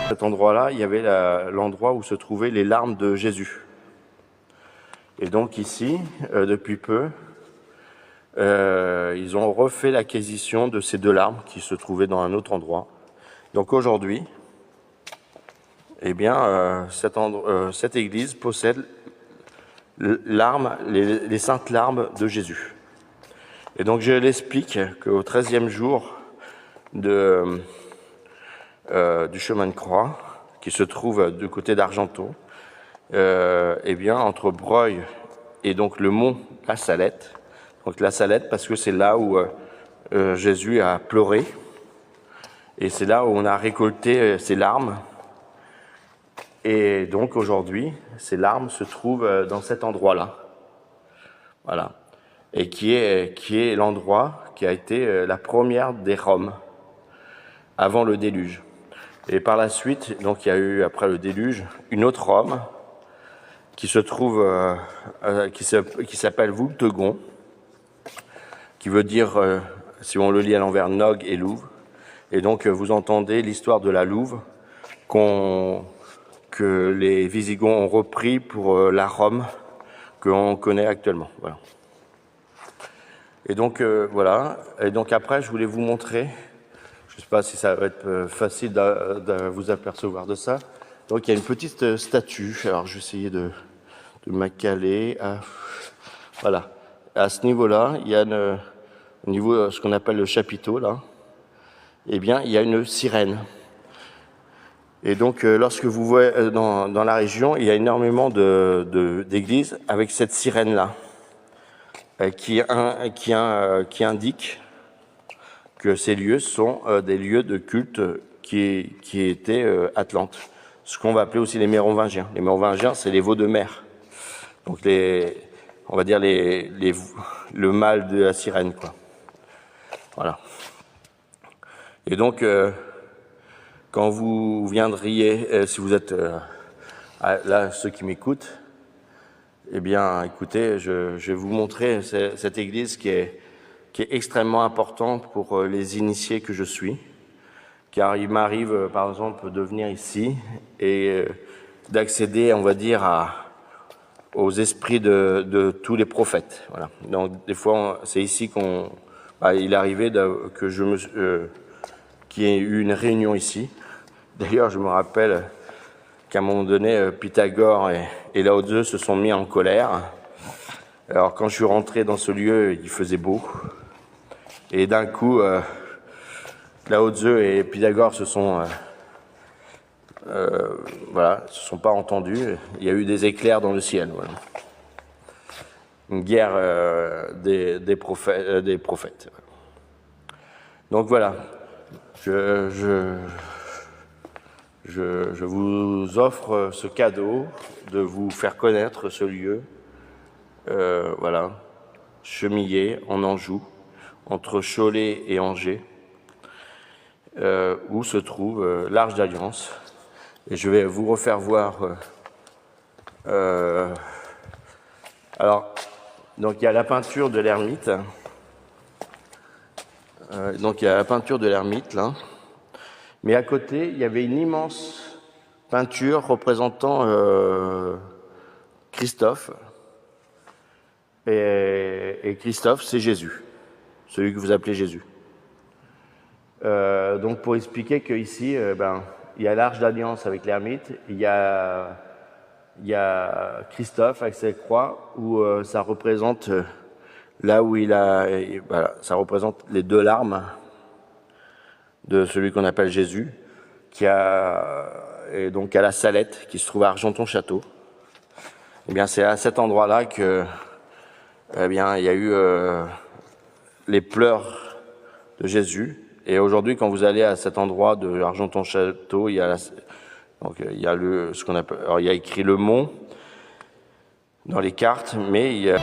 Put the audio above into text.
cet endroit-là, il y avait l'endroit où se trouvaient les larmes de Jésus. Et donc ici, depuis peu, ils ont refait l'acquisition de ces deux larmes qui se trouvaient dans un autre endroit. Donc aujourd'hui, eh bien, cette église possède les saintes larmes de Jésus. Et donc je l'explique qu'au 13e jour du chemin de croix, qui se trouve du côté d'Argenton, eh bien, entre Breuil et donc le mont La Salette. Donc La Salette parce que c'est là où Jésus a pleuré, et c'est là où on a récolté ses larmes. Et donc aujourd'hui, ces larmes se trouvent dans cet endroit-là. Voilà. Et qui est l'endroit qui a été la première des Roms, avant le déluge. Et par la suite, donc il y a eu, après le déluge, une autre Rome qui se trouve, qui s'appelle Voultegon, qui veut dire, si on le lit à l'envers, Nog et Louve. Et donc vous entendez l'histoire de la Louve que les Visigoths ont repris pour la Rome que l'on connaît actuellement. Voilà. Et donc voilà. Et donc après, je voulais vous montrer. Je ne sais pas si ça va être facile de vous apercevoir de ça. Donc il y a une petite statue. Alors je vais essayer de m'accaler. Voilà. À ce niveau-là, il y a au niveau ce qu'on appelle le chapiteau là. Eh bien, il y a une sirène. Et donc, lorsque vous voyez dans la région, il y a énormément d'églises avec cette sirène-là, qui indique que ces lieux sont des lieux de culte qui étaient atlantes. Ce qu'on va appeler aussi les Mérovingiens. Les Mérovingiens, c'est les veaux de mer. Donc, on va dire le mâle de la sirène, quoi. Voilà. Et donc, quand vous viendriez, si vous êtes là, ceux qui m'écoutent, eh bien, écoutez, je vais vous montrer cette église qui est extrêmement importante pour les initiés que je suis, car il m'arrive, par exemple, de venir ici et d'accéder, on va dire, aux esprits de tous les prophètes. Voilà. Donc, des fois, c'est ici il est arrivé qu'il y ait eu une réunion ici. D'ailleurs, je me rappelle qu'à un moment donné, Pythagore et Lao Tzu se sont mis en colère. Alors, quand je suis rentré dans ce lieu, il faisait beau. Et d'un coup, Lao Tzu et Pythagore se sont pas entendus. Il y a eu des éclairs dans le ciel. Voilà. Une guerre des prophètes. Donc voilà. Je vous offre ce cadeau de vous faire connaître ce lieu, voilà, Chemillé en Anjou, entre Cholet et Angers, où se trouve l'Arche d'Alliance. Et je vais vous refaire voir. Alors, donc il y a la peinture de l'ermite. Donc il y a la peinture de l'ermite là. Mais à côté, il y avait une immense peinture représentant Christophe. Et Christophe, c'est Jésus, celui que vous appelez Jésus. Donc pour expliquer qu'ici, il y a l'Arche d'Alliance avec l'ermite, il y a Christophe avec cette croix où ça représente là où ça représente les deux larmes de celui qu'on appelle Jésus, et donc à la Salette, qui se trouve à Argenton-Château. Eh bien, c'est à cet endroit-là que, il y a eu les pleurs de Jésus. Et aujourd'hui, quand vous allez à cet endroit de Argenton-Château, il y a il y a écrit le mont dans les cartes, mais il y a